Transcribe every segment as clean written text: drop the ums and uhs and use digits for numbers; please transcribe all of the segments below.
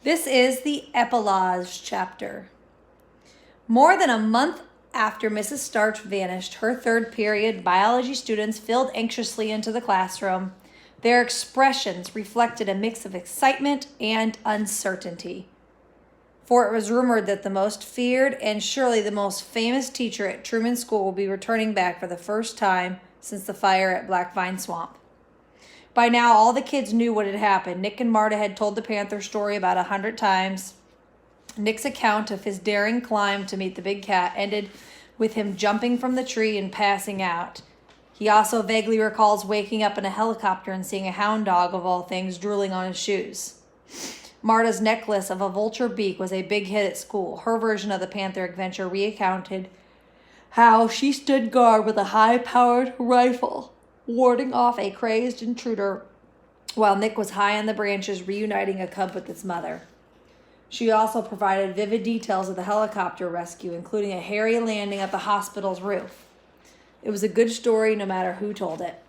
This is the epilogue chapter. More than a month after Mrs. Starch vanished, her third period biology students filed anxiously into the classroom. Their expressions reflected a mix of excitement and uncertainty. For it was rumored that the most feared and surely the most famous teacher at Truman School will be returning back for the first time since the fire at Black Vine Swamp. By now, all the kids knew what had happened. Nick and Marta had told the Panther story about 100 times. Nick's account of his daring climb to meet the big cat ended with him jumping from the tree and passing out. He also vaguely recalls waking up in a helicopter and seeing a hound dog, of all things, drooling on his shoes. Marta's necklace of a vulture beak was a big hit at school. Her version of the Panther adventure recounted how she stood guard with a high-powered rifle, warding off a crazed intruder while Nick was high on the branches reuniting a cub with its mother. She also provided vivid details of the helicopter rescue, including a hairy landing at the hospital's roof. It was a good story no matter who told it.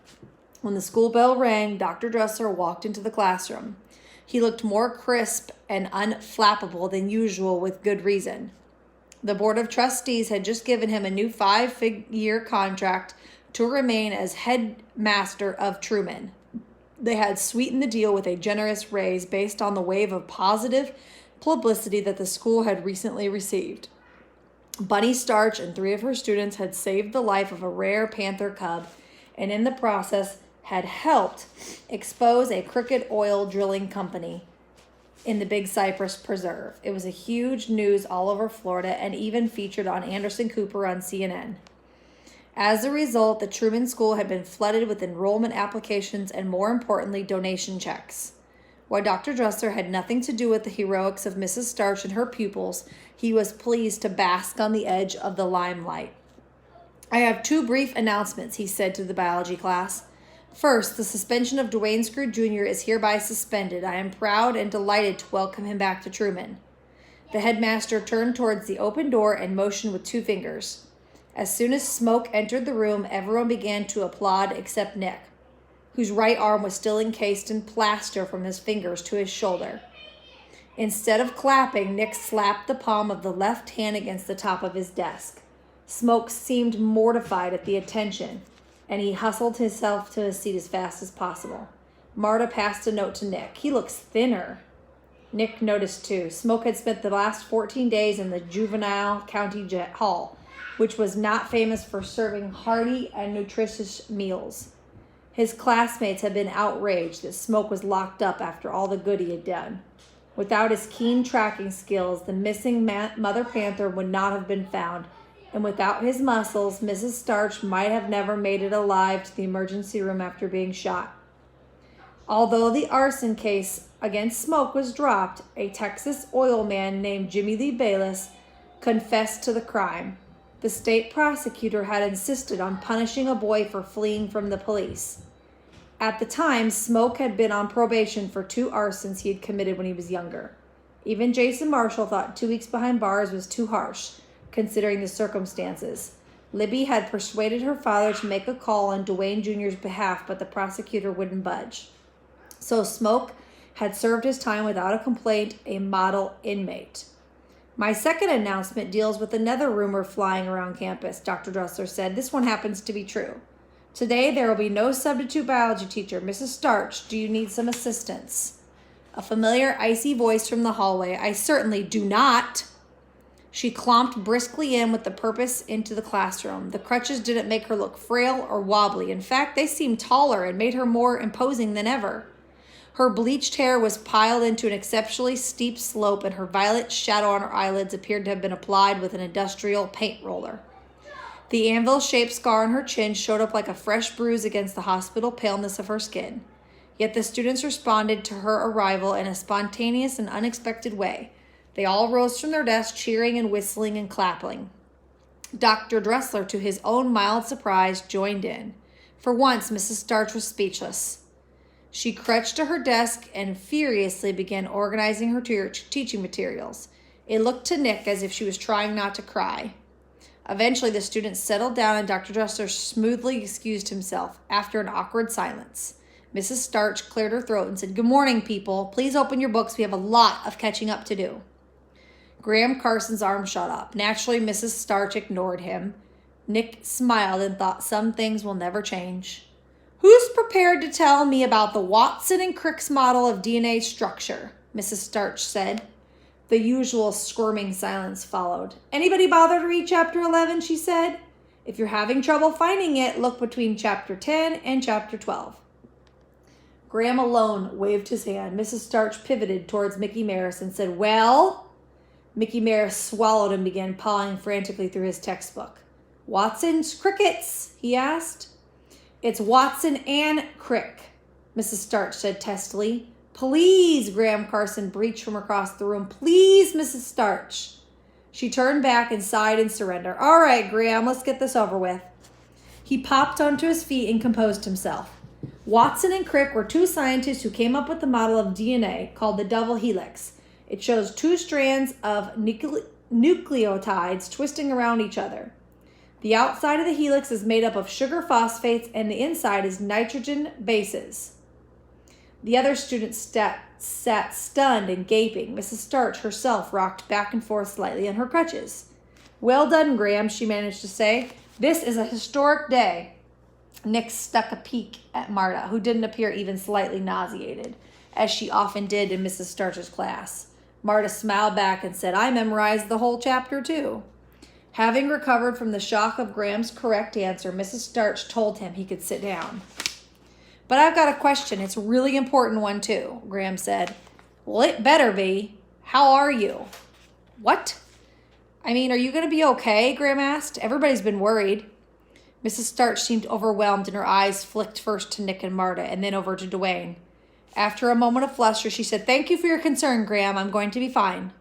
When the school bell rang, Dr. Dressler walked into the classroom. He looked more crisp and unflappable than usual with good reason. The Board of Trustees had just given him a new 5-year contract to remain as headmaster of Truman. They had sweetened the deal with a generous raise based on the wave of positive publicity that the school had recently received. Bunny Starch and 3 of her students had saved the life of a rare panther cub, and in the process had helped expose a Cricket oil drilling company in the Big Cypress Preserve. It was a huge news all over Florida and even featured on Anderson Cooper on CNN. As a result, the Truman School had been flooded with enrollment applications and, more importantly, donation checks. While Dr. Dressler had nothing to do with the heroics of Mrs. Starch and her pupils, he was pleased to bask on the edge of the limelight. "I have 2 brief announcements," he said to the biology class. "First, the suspension of Duane Screw Jr. is hereby suspended. I am proud and delighted to welcome him back to Truman." The headmaster turned towards the open door and motioned with 2 fingers. As soon as Smoke entered the room, everyone began to applaud except Nick, whose right arm was still encased in plaster from his fingers to his shoulder. Instead of clapping, Nick slapped the palm of the left hand against the top of his desk. Smoke seemed mortified at the attention, and he hustled himself to his seat as fast as possible. Marta passed a note to Nick. "He looks thinner." Nick noticed too. Smoke had spent the last 14 days in the juvenile county hall, which was not famous for serving hearty and nutritious meals. His classmates had been outraged that Smoke was locked up after all the good he had done. Without his keen tracking skills, the missing mother panther would not have been found, and without his muscles, Mrs. Starch might have never made it alive to the emergency room after being shot. Although the arson case against Smoke was dropped, a Texas oil man named Jimmy Lee Bayliss confessed to the crime. The state prosecutor had insisted on punishing a boy for fleeing from the police. At the time, Smoke had been on probation for 2 arsons he had committed when he was younger. Even Jason Marshall thought 2 weeks behind bars was too harsh, considering the circumstances. Libby had persuaded her father to make a call on Duane Jr.'s behalf, but the prosecutor wouldn't budge. So Smoke had served his time without a complaint, a model inmate. "My second announcement deals with another rumor flying around campus," Dr. Dressler said. "This one happens to be true. Today there will be no substitute biology teacher. Mrs. Starch, do you need some assistance?" A familiar icy voice from the hallway. "I certainly do not." She clomped briskly in with the purpose into the classroom. The crutches didn't make her look frail or wobbly. In fact, they seemed taller and made her more imposing than ever. Her bleached hair was piled into an exceptionally steep slope, and her violet shadow on her eyelids appeared to have been applied with an industrial paint roller. The anvil-shaped scar on her chin showed up like a fresh bruise against the hospital paleness of her skin. Yet the students responded to her arrival in a spontaneous and unexpected way. They all rose from their desks, cheering and whistling and clapping. Dr. Dressler, to his own mild surprise, joined in. For once, Mrs. Starch was speechless. She crouched to her desk and furiously began organizing her teaching materials. It looked to Nick as if she was trying not to cry. Eventually, the students settled down and Dr. Dressler smoothly excused himself after an awkward silence. Mrs. Starch cleared her throat and said, "Good morning, people. Please open your books. We have a lot of catching up to do." Graham Carson's arm shot up. Naturally, Mrs. Starch ignored him. Nick smiled and thought some things will never change. "Who's prepared to tell me about the Watson and Crick's model of DNA structure?" Mrs. Starch said. The usual squirming silence followed. "Anybody bother to read chapter 11, she said. "If you're having trouble finding it, look between chapter 10 and chapter 12. Graham alone waved his hand. Mrs. Starch pivoted towards Mickey Maris and said, "Well?" Mickey Maris swallowed and began pawing frantically through his textbook. "Watson's crickets?" he asked. "It's Watson and Crick," Mrs. Starch said testily. "Please," Graham Carson breached from across the room. "Please, Mrs. Starch." She turned back and sighed in surrender. "All right, Graham, let's get this over with." He popped onto his feet and composed himself. Watson and Crick were two scientists who came up with the model of DNA called the double helix. It shows two strands of nucleotides twisting around each other. The outside of the helix is made up of sugar phosphates and the inside is nitrogen bases. The other students sat stunned and gaping. Mrs. Starch herself rocked back and forth slightly on her crutches. "Well done, Graham," she managed to say. "This is a historic day." Nick stuck a peek at Marta, who didn't appear even slightly nauseated, as she often did in Mrs. Starch's class. Marta smiled back and said, "I memorized the whole chapter, too." Having recovered from the shock of Graham's correct answer, Mrs. Starch told him he could sit down. "But I've got a question. It's a really important one, too," Graham said. "Well, it better be. How are you?" "What? I mean, are you going to be okay?" Graham asked. "Everybody's been worried." Mrs. Starch seemed overwhelmed, and her eyes flicked first to Nick and Marta, and then over to Duane. After a moment of fluster, she said, "Thank you for your concern, Graham. I'm going to be fine."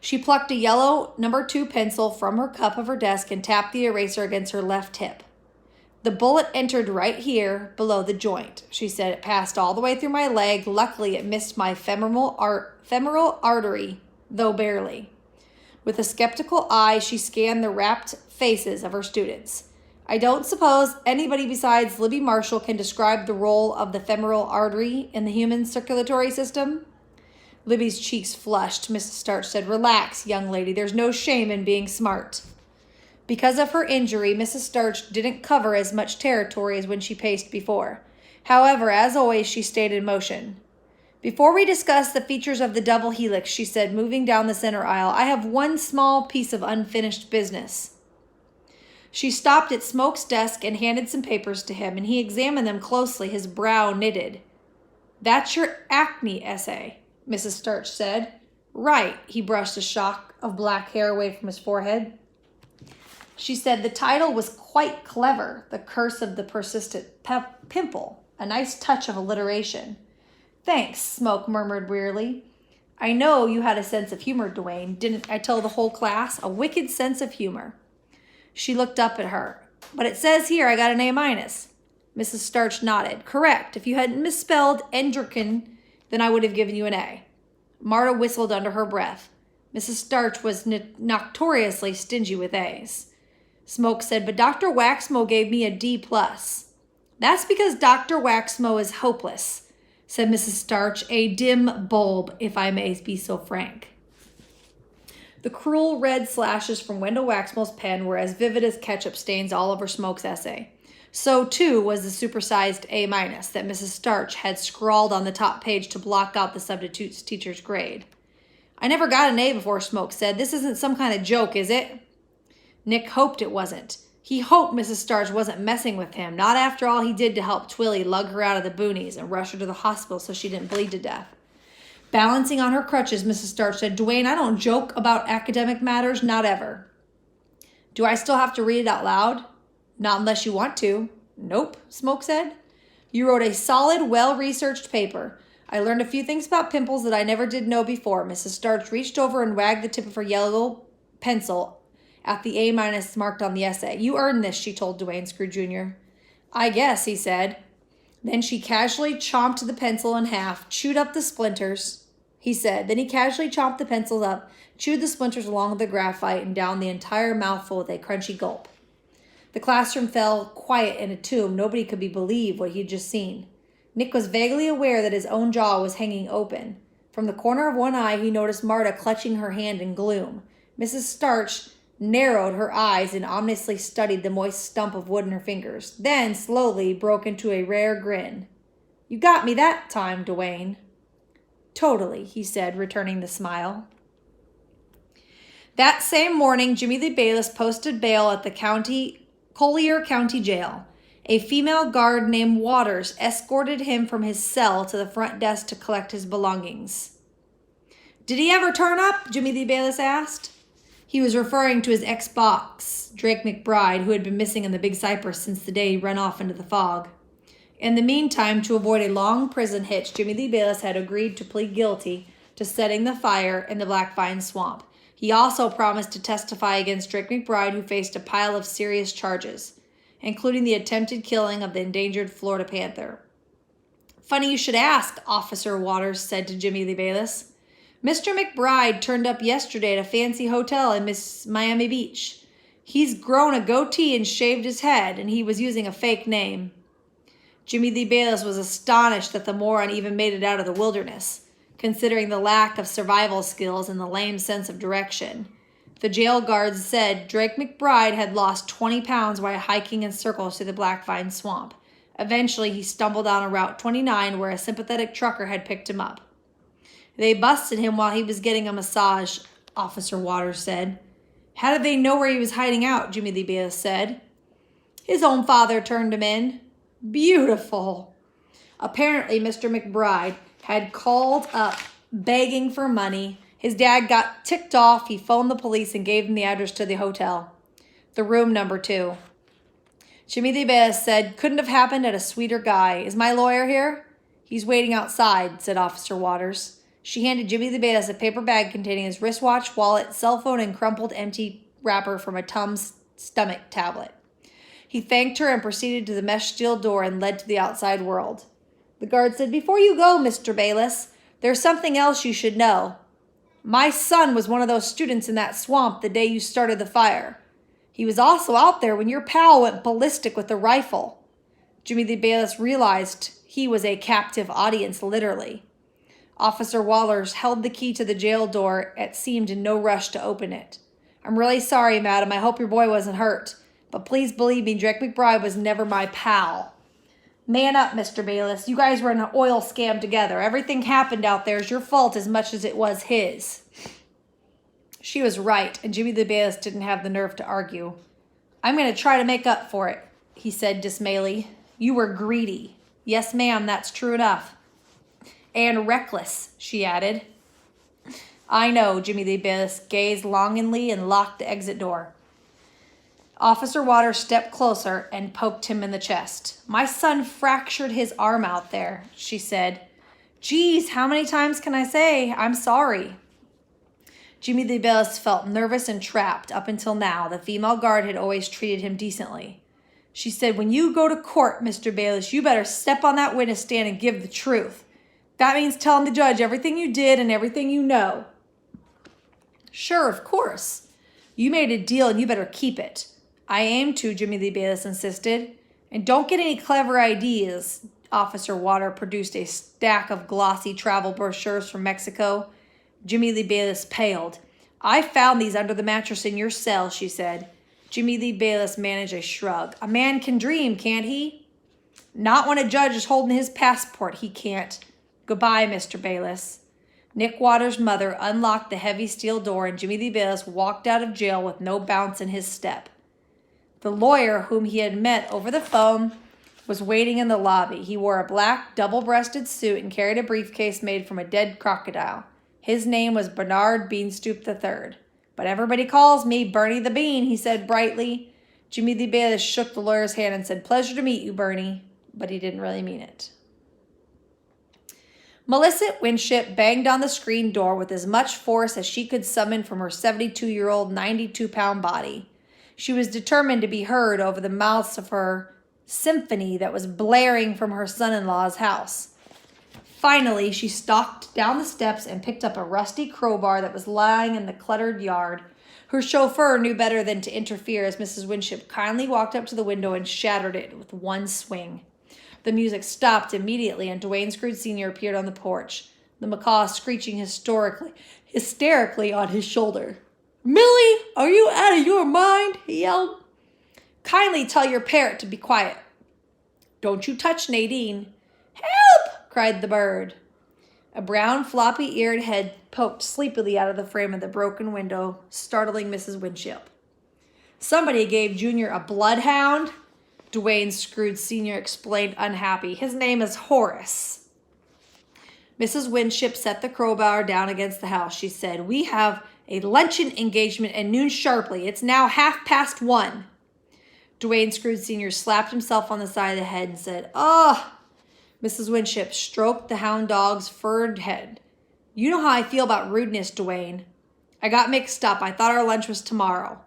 She plucked a yellow No. 2 pencil from her cup of her desk and tapped the eraser against her left hip. "The bullet entered right here, below the joint," she said. "It passed all the way through my leg. Luckily, it missed my femoral artery, though barely." With a skeptical eye, she scanned the rapt faces of her students. "I don't suppose anybody besides Libby Marshall can describe the role of the femoral artery in the human circulatory system?" Libby's cheeks flushed. Mrs. Starch said, "Relax, young lady. There's no shame in being smart." Because of her injury, Mrs. Starch didn't cover as much territory as when she paced before. However, as always, she stayed in motion. "Before we discuss the features of the double helix," she said, moving down the center aisle, "I have one small piece of unfinished business." She stopped at Smoke's desk and handed some papers to him, and he examined them closely, his brow knitted. "That's your acne essay," Mrs. Starch said. "Right." He brushed a shock of black hair away from his forehead. She said the title was quite clever, "The Curse of the Persistent Pimple." A nice touch of alliteration. "Thanks," Smoke murmured wearily. "I know you had a sense of humor, Duane. Didn't I tell the whole class? A wicked sense of humor." She looked up at her. "But it says here I got an A-." Mrs. Starch nodded. "Correct. If you hadn't misspelled endocrine, then I would have given you an A." Marta whistled under her breath. Mrs. Starch was notoriously stingy with A's. Smoke said, "But Dr. Waxmo gave me a D+. "That's because Dr. Waxmo is hopeless," said Mrs. Starch, "a dim bulb, if I may be so frank." The cruel red slashes from Wendell Waxmo's pen were as vivid as ketchup stains all over Smoke's essay. So, too, was the supersized A- that Mrs. Starch had scrawled on the top page to block out the substitute teacher's grade. "I never got an A before," Smoke said. "This isn't some kind of joke, is it?" Nick hoped it wasn't. He hoped Mrs. Starch wasn't messing with him, not after all he did to help Twilly lug her out of the boonies and rush her to the hospital so she didn't bleed to death. Balancing on her crutches, Mrs. Starch said, "Duane, I don't joke about academic matters, not ever." "Do I still have to read it out loud?" "Not unless you want to." "Nope," Smoke said. "You wrote a solid, well-researched paper. I learned a few things about pimples that I never did know before." Mrs. Starch reached over and wagged the tip of her yellow pencil at the A- marked on the essay. "You earned this," she told Duane Screw Jr. "I guess," he said. Then she casually chomped the pencil in half, chewed up the splinters, he said. Then he casually chomped the pencils up, chewed the splinters along with the graphite, and down the entire mouthful with a crunchy gulp. The classroom fell quiet in a tomb. Nobody could believe what he'd just seen. Nick was vaguely aware that his own jaw was hanging open. From the corner of one eye, he noticed Marta clutching her hand in gloom. Mrs. Starch narrowed her eyes and ominously studied the moist stump of wood in her fingers, then slowly broke into a rare grin. "You got me that time, Duane." "Totally," he said, returning the smile. That same morning, Jimmy Lee Bayliss posted bail at the Collier County Jail. A female guard named Waters escorted him from his cell to the front desk to collect his belongings. "Did he ever turn up?" Jimmy Lee Bayliss asked. He was referring to his ex-boss, Drake McBride, who had been missing in the Big Cypress since the day he ran off into the fog. In the meantime, to avoid a long prison hitch, Jimmy Lee Bayliss had agreed to plead guilty to setting the fire in the Blackvine Swamp. He also promised to testify against Drake McBride, who faced a pile of serious charges, including the attempted killing of the endangered Florida panther. "Funny you should ask," Officer Waters said to Jimmy Lee Bayliss. "Mr. McBride turned up yesterday at a fancy hotel in Miami Beach. He's grown a goatee and shaved his head, and he was using a fake name." Jimmy Lee Bayliss was astonished that the moron even made it out of the wilderness, considering the lack of survival skills and the lame sense of direction. The jail guards said Drake McBride had lost 20 pounds while hiking in circles through the Blackvine Swamp. Eventually, he stumbled on Route 29 where a sympathetic trucker had picked him up. "They busted him while he was getting a massage," Officer Waters said. "How did they know where he was hiding out?" Jimmy Lee Bayliss said. "His own father turned him in." "Beautiful." Apparently, Mr. McBride had called up begging for money. His dad got ticked off. He phoned the police and gave them the address to the hotel. The room number 2. Jimmy Lee Bayliss said, "Couldn't have happened at a sweeter guy. Is my lawyer here?" "He's waiting outside," said Officer Waters. She handed Jimmy Lee Bayliss a paper bag containing his wristwatch, wallet, cell phone, and crumpled empty wrapper from a Tums stomach tablet. He thanked her and proceeded to the mesh steel door and led to the outside world. The guard said, "Before you go, Mr. Bayliss, there's something else you should know. My son was one of those students in that swamp the day you started the fire. He was also out there when your pal went ballistic with the rifle." Jimmy Lee Bayliss realized he was a captive audience, literally. Officer Waters held the key to the jail door and seemed in no rush to open it. "I'm really sorry, madam. I hope your boy wasn't hurt. But please believe me, Drake McBride was never my pal." "Man up, Mr. Bayliss. You guys were in an oil scam together. Everything happened out there is your fault as much as it was his." She was right, and Jimmy Lee Bayliss didn't have the nerve to argue. "I'm going to try to make up for it," he said dismally. "You were greedy." "Yes, ma'am, that's true enough." "And reckless," she added. "I know," Jimmy Lee Bayliss gazed longingly and locked the exit door. Officer Waters stepped closer and poked him in the chest. "My son fractured his arm out there," she said. "Geez, how many times can I say I'm sorry?" Jimmy Lee Bayliss felt nervous and trapped. Up until now, the female guard had always treated him decently. She said, "When you go to court, Mr. Bayliss, you better step on that witness stand and give the truth. That means telling the judge everything you did and everything you know." "Sure, of course. You made a deal and you better keep it." "I aim to," Jimmy Lee Bayliss insisted. "And don't get any clever ideas." Officer Water produced a stack of glossy travel brochures from Mexico. Jimmy Lee Bayliss paled. "I found these under the mattress in your cell," she said. Jimmy Lee Bayliss managed a shrug. "A man can dream, can't he?" "Not when a judge is holding his passport, he can't. Goodbye, Mr. Bayliss." Nick Waters' mother unlocked the heavy steel door, and Jimmy Lee Bayliss walked out of jail with no bounce in his step. The lawyer, whom he had met over the phone, was waiting in the lobby. He wore a black, double-breasted suit and carried a briefcase made from a dead crocodile. His name was Bernard Beanstoop III. "But everybody calls me Bernie the Bean," he said brightly. Jimmy Lee Bayliss shook the lawyer's hand and said, "Pleasure to meet you, Bernie." But he didn't really mean it. Melissa Winship banged on the screen door with as much force as she could summon from her 72-year-old, 92-pound body. She was determined to be heard over the mouths of her symphony that was blaring from her son-in-law's house. Finally, she stalked down the steps and picked up a rusty crowbar that was lying in the cluttered yard. Her chauffeur knew better than to interfere as Mrs. Winship kindly walked up to the window and shattered it with one swing. The music stopped immediately, and Duane Scrooge Sr. appeared on the porch, the macaw screeching hysterically on his shoulder. "Millie, are you out of your mind?" he yelled. "Kindly tell your parrot to be quiet." "Don't you touch Nadine." "Help!" cried the bird. A brown, floppy-eared head poked sleepily out of the frame of the broken window, startling Mrs. Winship. "Somebody gave Junior a bloodhound," Duane Scrooge Sr. explained, unhappy. "His name is Horace." Mrs. Winship set the crowbar down against the house. She said, "We have a luncheon engagement at noon sharply. It's now 1:30. Duane Scrooge Sr. slapped himself on the side of the head and said, "Oh." Mrs. Winship stroked the hound dog's furred head. "You know how I feel about rudeness, Duane. I got mixed up. I thought our lunch was tomorrow.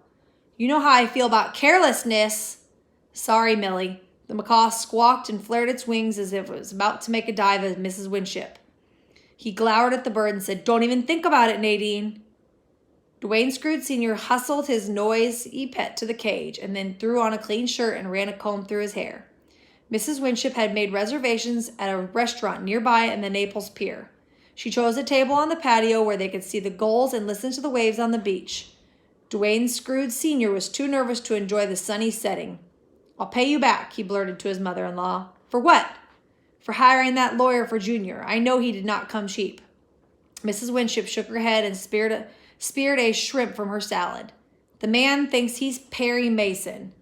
You know how I feel about carelessness." "Sorry, Millie." The macaw squawked and flared its wings as if it was about to make a dive at Mrs. Winship. He glowered at the bird and said, "Don't even think about it, Nadine." Duane Scrooge Sr. hustled his noisy pet to the cage and then threw on a clean shirt and ran a comb through his hair. Mrs. Winship had made reservations at a restaurant nearby in the Naples Pier. She chose a table on the patio where they could see the gulls and listen to the waves on the beach. Duane Scrooge Sr. was too nervous to enjoy the sunny setting. "I'll pay you back," he blurted to his mother-in-law. "For what?" "For hiring that lawyer for Junior. I know he did not come cheap." Mrs. Winship shook her head and speared a shrimp from her salad. "The man thinks he's Perry Mason,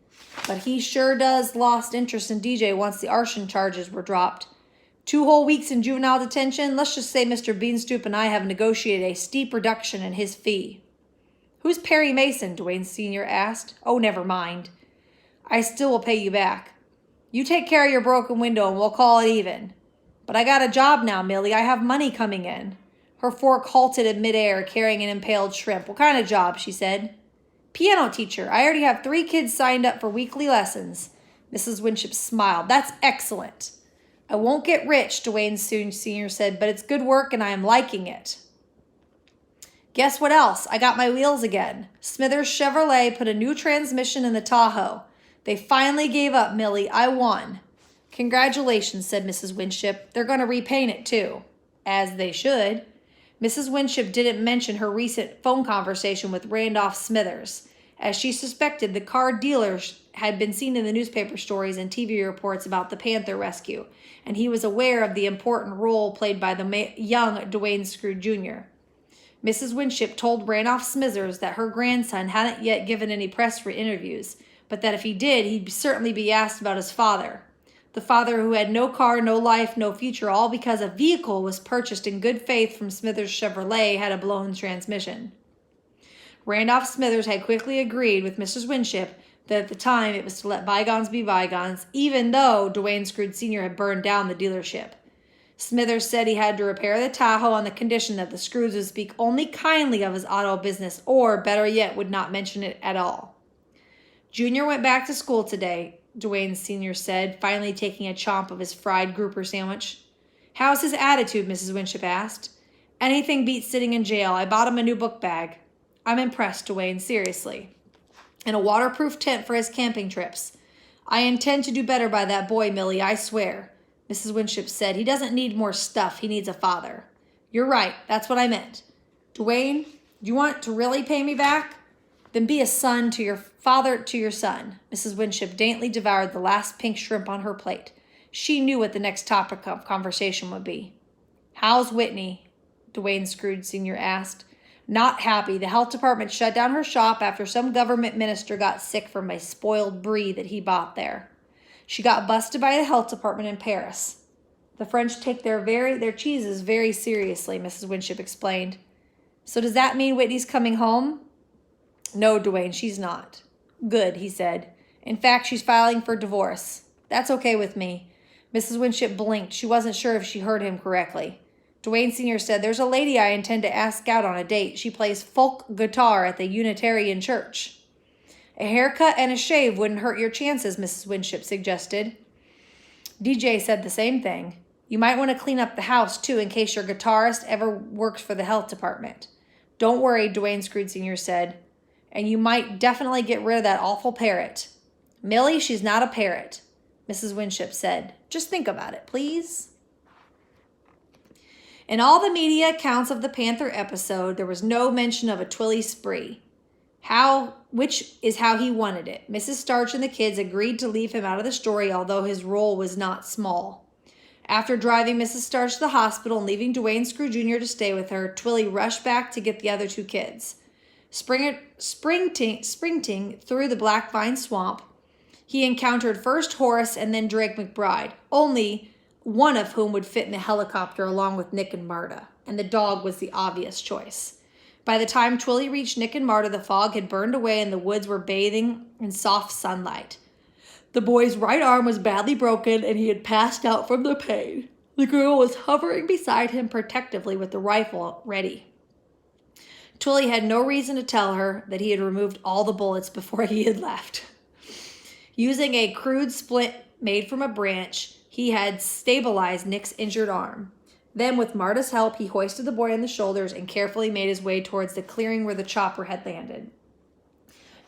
but he sure does lost interest in DJ once the arson charges were dropped. 2 whole weeks in juvenile detention. Let's just say Mr. Beanstoop and I have negotiated a steep reduction in his fee." "Who's Perry Mason?" Duane Sr. asked. "Oh, never mind. I still will pay you back. You take care of your broken window and we'll call it even." "But I got a job now, Millie. I have money coming in." Her fork halted in midair, carrying an impaled shrimp. "What kind of job?" she said. "Piano teacher. I already have 3 kids signed up for weekly lessons." Mrs. Winship smiled. "That's excellent." "I won't get rich," Duane Sr. said, "but it's good work and I am liking it." "Guess what else? I got my wheels again. Smithers Chevrolet put a new transmission in the Tahoe. They finally gave up, Millie. I won." "Congratulations," said Mrs. Winship. "They're going to repaint it, too." As they should. Mrs. Winship didn't mention her recent phone conversation with Randolph Smithers. As she suspected, the car dealer had been seen in the newspaper stories and TV reports about the Panther rescue, and he was aware of the important role played by the young Duane Scrooge Jr. Mrs. Winship told Randolph Smithers that her grandson hadn't yet given any press interviews, but that if he did, he'd certainly be asked about his father. The father who had no car, no life, no future, all because a vehicle was purchased in good faith from Smithers Chevrolet had a blown transmission. Randolph Smithers had quickly agreed with Mrs. Winship that at the time it was to let bygones be bygones, even though Duane Scrooge Sr. had burned down the dealership. Smithers said he had to repair the Tahoe on the condition that the Scrooges would speak only kindly of his auto business, or, better yet, would not mention it at all. "Junior went back to school today," Duane Sr. said, finally taking a chomp of his fried grouper sandwich. "How's his attitude?" Mrs. Winship asked. "Anything beats sitting in jail. I bought him a new book bag." "I'm impressed, Duane, seriously." "And a waterproof tent for his camping trips. I intend to do better by that boy, Millie, I swear." Mrs. Winship said, "He doesn't need more stuff. He needs a father." "You're right. That's what I meant." "Duane, do you want to really pay me back?" "Then be a son to your father to your son." Mrs. Winship daintily devoured the last pink shrimp on her plate. She knew what the next topic of conversation would be. "How's Whitney?" Duane Scrooge Sr. asked. "Not happy. The health department shut down her shop after some government minister got sick from a spoiled brie that he bought there. She got busted by the health department in Paris. The French take their cheeses very seriously," Mrs. Winship explained. "So does that mean Whitney's coming home?" "No, Duane, she's not." "Good," he said. "In fact, she's filing for divorce." "That's okay with me." Mrs. Winship blinked. She wasn't sure if she heard him correctly. Duane Sr. said, "There's a lady I intend to ask out on a date. She plays folk guitar at the Unitarian Church." "A haircut and a shave wouldn't hurt your chances," Mrs. Winship suggested. DJ said the same thing. "You might want to clean up the house, too, in case your guitarist ever works for the health department." "Don't worry," Duane Scrooge Sr. said. "And you might definitely get rid of that awful parrot." "Millie, she's not a parrot." Mrs. Winship said. Just think about it, please. In all the media accounts of the Panther episode, there was no mention of a Twilly spree, which is how he wanted it. Mrs. Starch and the kids agreed to leave him out of the story, although his role was not small. After driving Mrs. Starch to the hospital and leaving Duane Screw Jr. to stay with her, Twilly rushed back to get the other two kids. Sprinting through the Black Vine Swamp, he encountered first Horace and then Drake McBride, only one of whom would fit in the helicopter along with Nick and Marta, and the dog was the obvious choice. By the time Twilly reached Nick and Marta, the fog had burned away and the woods were bathing in soft sunlight. The boy's right arm was badly broken and he had passed out from the pain. The girl was hovering beside him protectively with the rifle ready. Twilly had no reason to tell her that he had removed all the bullets before he had left. Using a crude splint made from a branch, he had stabilized Nick's injured arm. Then, with Marta's help, he hoisted the boy on the shoulders and carefully made his way towards the clearing where the chopper had landed.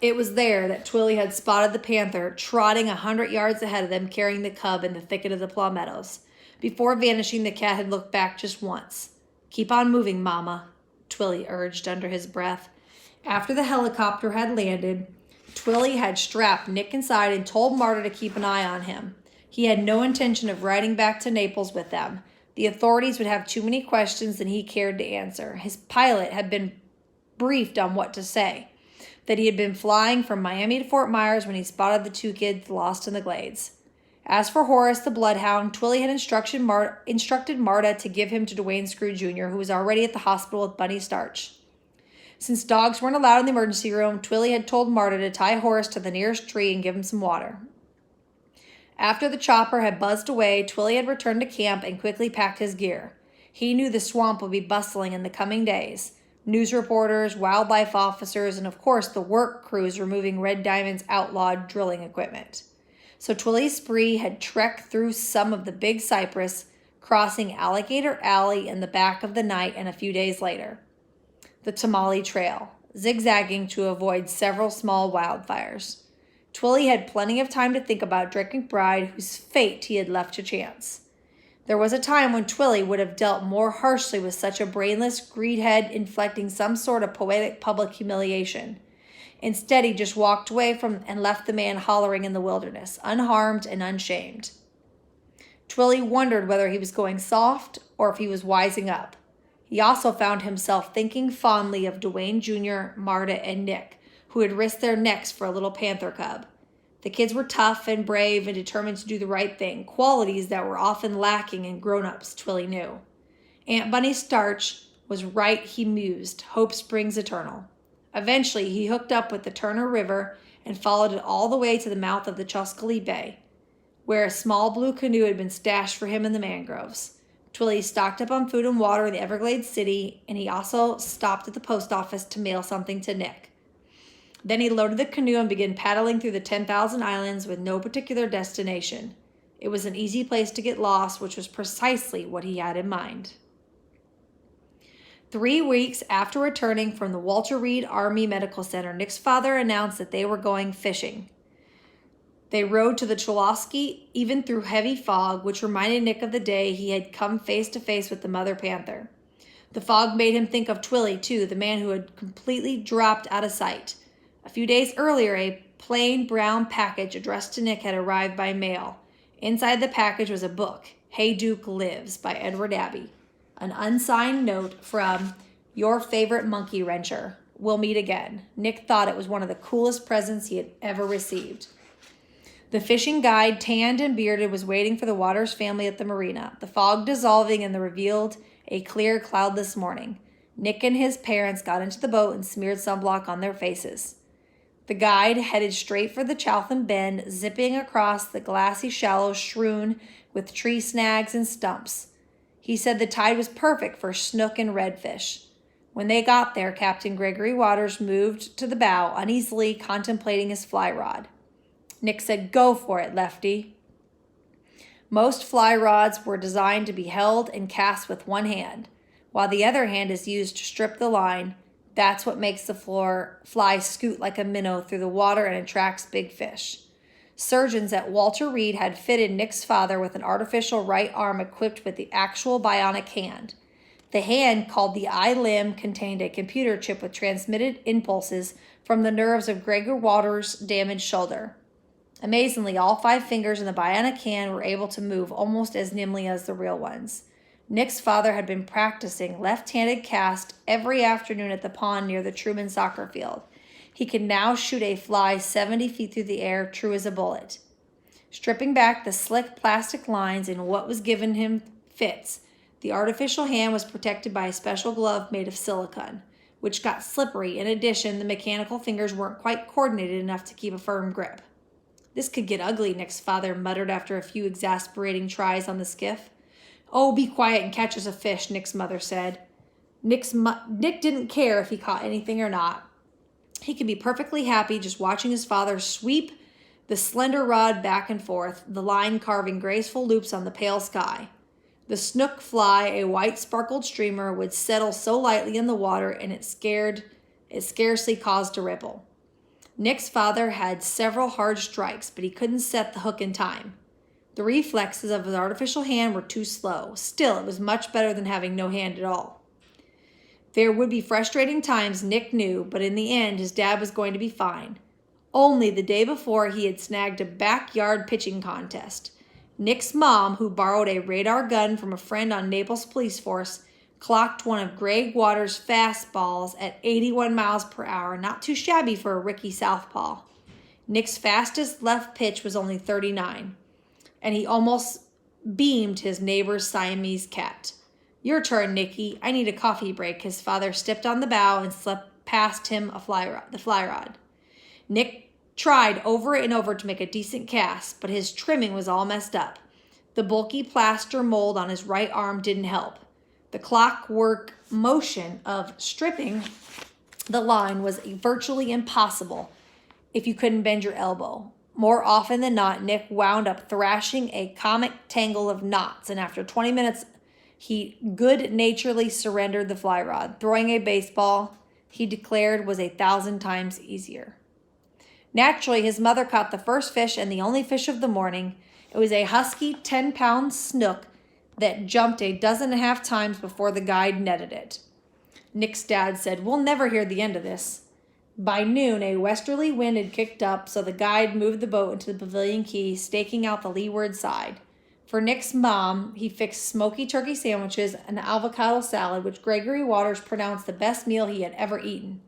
It was there that Twilly had spotted the panther, trotting 100 yards ahead of them, carrying the cub in the thicket of the palmettos. Before vanishing, the cat had looked back just once. "Keep on moving, Mama," Twilly urged under his breath. After the helicopter had landed, Twilly had strapped Nick inside and told Marta to keep an eye on him. He had no intention of riding back to Naples with them. The authorities would have too many questions than he cared to answer. His pilot had been briefed on what to say, that he had been flying from Miami to Fort Myers when he spotted the two kids lost in the glades. As for Horace, the bloodhound, Twilly had instructed Marta to give him to Duane Screw Jr., who was already at the hospital with Bunny Starch. Since dogs weren't allowed in the emergency room, Twilly had told Marta to tie Horace to the nearest tree and give him some water. After the chopper had buzzed away, Twilly had returned to camp and quickly packed his gear. He knew the swamp would be bustling in the coming days. News reporters, wildlife officers, and of course the work crews removing Red Diamond's outlawed drilling equipment. So Twilly's spree had trekked through some of the big cypress, crossing Alligator Alley in the back of the night, and a few days later, the Tamale Trail, zigzagging to avoid several small wildfires. Twilly had plenty of time to think about Drake McBride, whose fate he had left to chance. There was a time when Twilly would have dealt more harshly with such a brainless greedhead, inflicting some sort of poetic public humiliation. Instead, he just walked away and left the man hollering in the wilderness, unharmed and unshamed. Twilly wondered whether he was going soft or if he was wising up. He also found himself thinking fondly of Duane Jr., Marta, and Nick, who had risked their necks for a little panther cub. The kids were tough and brave and determined to do the right thing, qualities that were often lacking in grown-ups, Twilly knew. Aunt Bunny Starch was right, he mused. Hope springs eternal. Eventually, he hooked up with the Turner River and followed it all the way to the mouth of the Chuscali Bay, where a small blue canoe had been stashed for him in the mangroves. Twilly stocked up on food and water in the Everglades city, and he also stopped at the post office to mail something to Nick. Then he loaded the canoe and began paddling through the 10,000 islands with no particular destination. It was an easy place to get lost, which was precisely what he had in mind. 3 weeks after returning from the Walter Reed Army Medical Center, Nick's father announced that they were going fishing. They rode to the Chulosky, even through heavy fog, which reminded Nick of the day he had come face to face with the mother panther. The fog made him think of Twilly, too, the man who had completely dropped out of sight. A few days earlier, a plain brown package addressed to Nick had arrived by mail. Inside the package was a book, Hey Duke Lives, by Edward Abbey. An unsigned note from your favorite monkey wrencher. We'll meet again. Nick thought it was one of the coolest presents he had ever received. The fishing guide, tanned and bearded, was waiting for the Waters family at the marina, the fog dissolving and revealed a clear, cloudless morning. Nick and his parents got into the boat and smeared sunblock on their faces. The guide headed straight for the Chaltham Bend, zipping across the glassy shallows strewn with tree snags and stumps. He said the tide was perfect for snook and redfish. When they got there, Captain Gregory Waters moved to the bow, uneasily contemplating his fly rod. Nick said, "Go for it, Lefty." Most fly rods were designed to be held and cast with one hand, while the other hand is used to strip the line. That's what makes the fly scoot like a minnow through the water and attracts big fish. Surgeons at Walter Reed had fitted Nick's father with an artificial right arm equipped with the actual bionic hand. The hand, called the eye-limb, contained a computer chip with transmitted impulses from the nerves of Gregor Waters' damaged shoulder. Amazingly, all 5 fingers in the bionic hand were able to move almost as nimbly as the real ones. Nick's father had been practicing left-handed cast every afternoon at the pond near the Truman soccer field. He could now shoot a fly 70 feet through the air, true as a bullet. Stripping back the slick plastic lines in what was given him fits, the artificial hand was protected by a special glove made of silicone, which got slippery. In addition, the mechanical fingers weren't quite coordinated enough to keep a firm grip. "This could get ugly," Nick's father muttered after a few exasperating tries on the skiff. "Oh, be quiet and catch us a fish," Nick's mother said. Nick didn't care if he caught anything or not. He could be perfectly happy just watching his father sweep the slender rod back and forth, the line carving graceful loops on the pale sky. The snook fly, a white sparkled streamer, would settle so lightly in the water and it scarcely caused a ripple. Nick's father had several hard strikes, but he couldn't set the hook in time. The reflexes of his artificial hand were too slow. Still, it was much better than having no hand at all. There would be frustrating times, Nick knew, but in the end, his dad was going to be fine. Only the day before, he had snagged a backyard pitching contest. Nick's mom, who borrowed a radar gun from a friend on Naples police force, clocked one of Greg Waters' fastballs at 81 miles per hour, not too shabby for a rookie southpaw. Nick's fastest left pitch was only 39, and he almost beamed his neighbor's Siamese cat. "Your turn, Nicky. I need a coffee break." His father stepped on the bow and slipped past him the fly rod. Nick tried over and over to make a decent cast, but his trimming was all messed up. The bulky plaster mold on his right arm didn't help. The clockwork motion of stripping the line was virtually impossible if you couldn't bend your elbow. More often than not, Nick wound up thrashing a comic tangle of knots, and after 20 minutes, he good-naturedly surrendered the fly rod. Throwing a baseball, he declared, was 1,000 times easier. Naturally, his mother caught the first fish and the only fish of the morning. It was a husky 10-pound snook that jumped 12.5 times before the guide netted it. Nick's dad said, "We'll never hear the end of this." By noon, a westerly wind had kicked up, so the guide moved the boat into the pavilion quay, staking out the leeward side. For Nick's mom, he fixed smoky turkey sandwiches and avocado salad, which Gregory Waters pronounced the best meal he had ever eaten.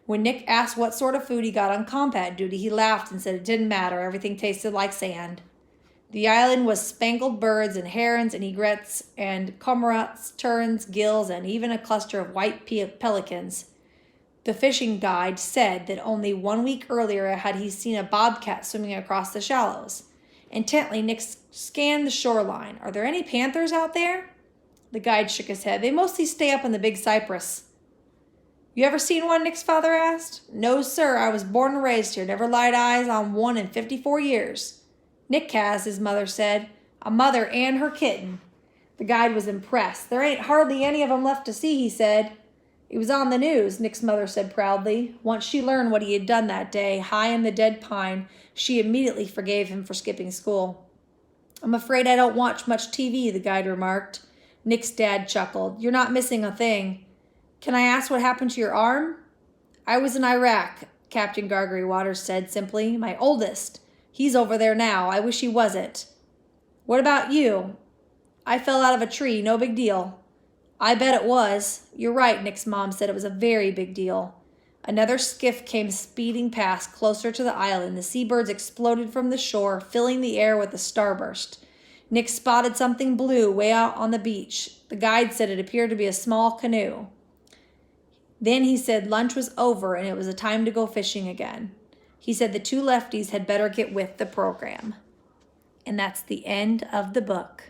When Nick asked what sort of food he got on combat duty, he laughed and said it didn't matter. Everything tasted like sand. The island was spangled birds and herons and egrets and cormorants, terns, gills, and even a cluster of white pelicans. The fishing guide said that only 1 week earlier had he seen a bobcat swimming across the shallows. Intently, Nick scanned the shoreline. "Are there any panthers out there?" The guide shook his head. "They mostly stay up in the big cypress." "You ever seen one?" Nick's father asked. "No, sir. I was born and raised here. Never laid eyes on one in 54 years. "Nick has," his mother said. "A mother and her kitten." The guide was impressed. "There ain't hardly any of 'em left to see," he said. "It was on the news," Nick's mother said proudly. Once she learned what he had done that day, high in the dead pine, she immediately forgave him for skipping school. "I'm afraid I don't watch much TV," the guide remarked. Nick's dad chuckled. "You're not missing a thing. Can I ask what happened to your arm?" "I was in Iraq," Captain Gregory Waters said simply. "My oldest. He's over there now. I wish he wasn't." "What about you?" "I fell out of a tree. No big deal." "I bet it was." "You're right," Nick's mom said. "It was a very big deal." Another skiff came speeding past, closer to the island. The seabirds exploded from the shore, filling the air with a starburst. Nick spotted something blue way out on the beach. The guide said it appeared to be a small canoe. Then he said lunch was over and it was a time to go fishing again. He said the two lefties had better get with the program. And that's the end of the book.